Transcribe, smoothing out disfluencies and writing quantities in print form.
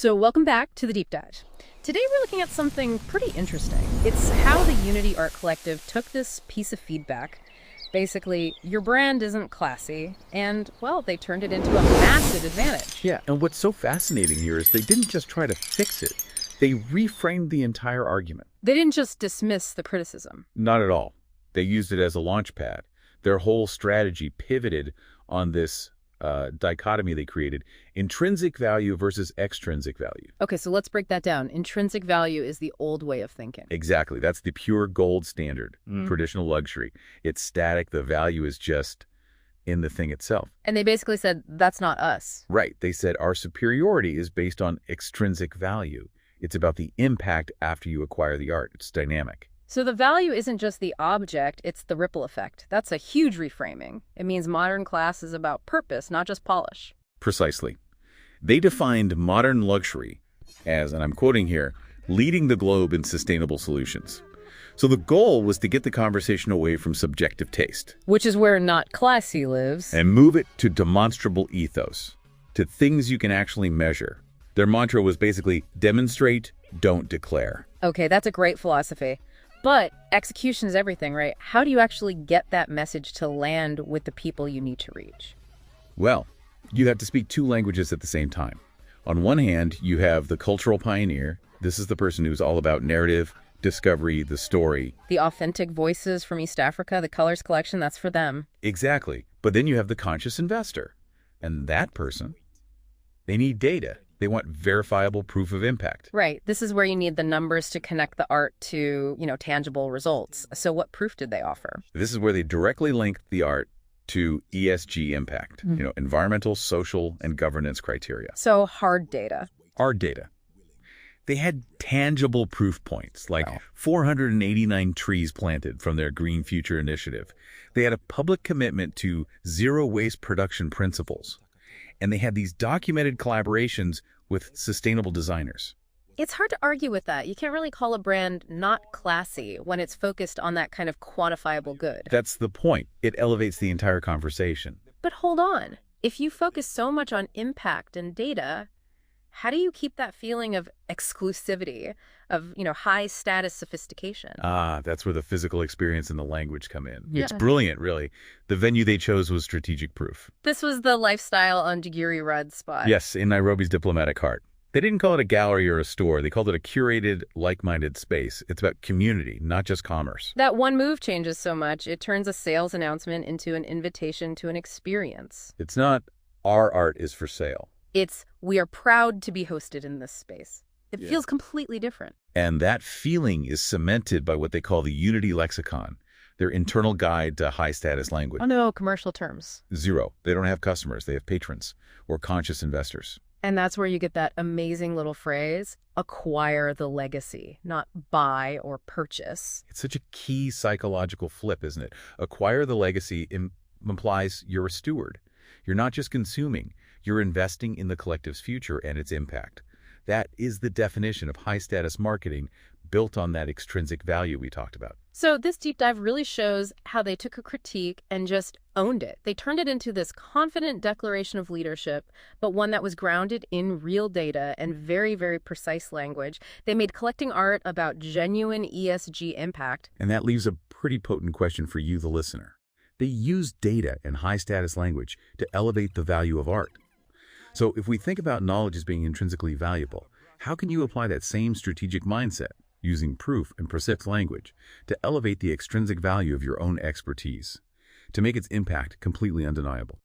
So welcome back to the deep dive. Today we're looking at something pretty interesting. It's how the Unity Art Collective took this piece of feedback. Basically, your brand isn't classy, and, well, they turned it into a massive advantage. Yeah, and what's so fascinating here is they didn't just try to fix it. They reframed the entire argument. They didn't just dismiss the criticism. Not at all. They used it as a launch pad. Their whole strategy pivoted on this dichotomy they created, intrinsic value versus extrinsic value. Okay, so let's break that down. Intrinsic value is the old way of thinking. Exactly. That's the pure gold standard, traditional luxury. It's static. The value is just in the thing itself. And they basically said, that's not us. Right. They said our superiority is based on extrinsic value. It's about the impact after you acquire the art. It's dynamic. So the value isn't just the object, it's the ripple effect. That's a huge reframing. It means modern class is about purpose, not just polish. Precisely. They defined modern luxury as, and I'm quoting here, leading the globe in sustainable solutions. So the goal was to get the conversation away from subjective taste. Which is where not classy lives. And move it to demonstrable ethos, to things you can actually measure. Their mantra was basically demonstrate, don't declare. Okay, that's a great philosophy. But execution is everything, right? How do you actually get that message to land with the people you need to reach? Well, you have to speak two languages at the same time. On one hand, you have the cultural pioneer. This is the person who's all about narrative, discovery, the story. The authentic voices from East Africa, the colors collection, that's for them. Exactly. But then you have the conscious investor. And that person, they need data. They want verifiable proof of impact. Right. This is where you need the numbers to connect the art to, tangible results. So what proof did they offer? This is where they directly link the art to ESG impact, environmental, social, and governance criteria. So hard data. Hard data. They had tangible proof points, like 489 trees planted from their Green Future initiative. They had a public commitment to zero waste production principles. And they had these documented collaborations with sustainable designers. It's hard to argue with that. You can't really call a brand not classy when it's focused on that kind of quantifiable good. That's the point. It elevates the entire conversation. But hold on. If you focus so much on impact and data, how do you keep that feeling of exclusivity, of, high status sophistication? That's where the physical experience and the language come in. Yeah. It's brilliant, really. The venue they chose was strategic proof. This was the lifestyle on Jagiri Rudd spot. Yes, in Nairobi's Diplomatic Heart. They didn't call it a gallery or a store. They called it a curated, like-minded space. It's about community, not just commerce. That one move changes so much, it turns a sales announcement into an invitation to an experience. It's not, our art is for sale. It's, we are proud to be hosted in this space. It feels completely different. And that feeling is cemented by what they call the Unity lexicon, their internal guide to high-status language. Oh no, commercial terms. Zero. They don't have customers. They have patrons or conscious investors. And that's where you get that amazing little phrase, acquire the legacy, not buy or purchase. It's such a key psychological flip, isn't it? Acquire the legacy implies you're a steward. You're not just consuming. You're investing in the collective's future and its impact. That is the definition of high-status marketing built on that extrinsic value we talked about. So this deep dive really shows how they took a critique and just owned it. They turned it into this confident declaration of leadership, but one that was grounded in real data and very, very precise language. They made collecting art about genuine ESG impact. And that leaves a pretty potent question for you, the listener. They use data and high-status language to elevate the value of art. So if we think about knowledge as being intrinsically valuable, how can you apply that same strategic mindset, using proof and precise language, to elevate the extrinsic value of your own expertise, to make its impact completely undeniable?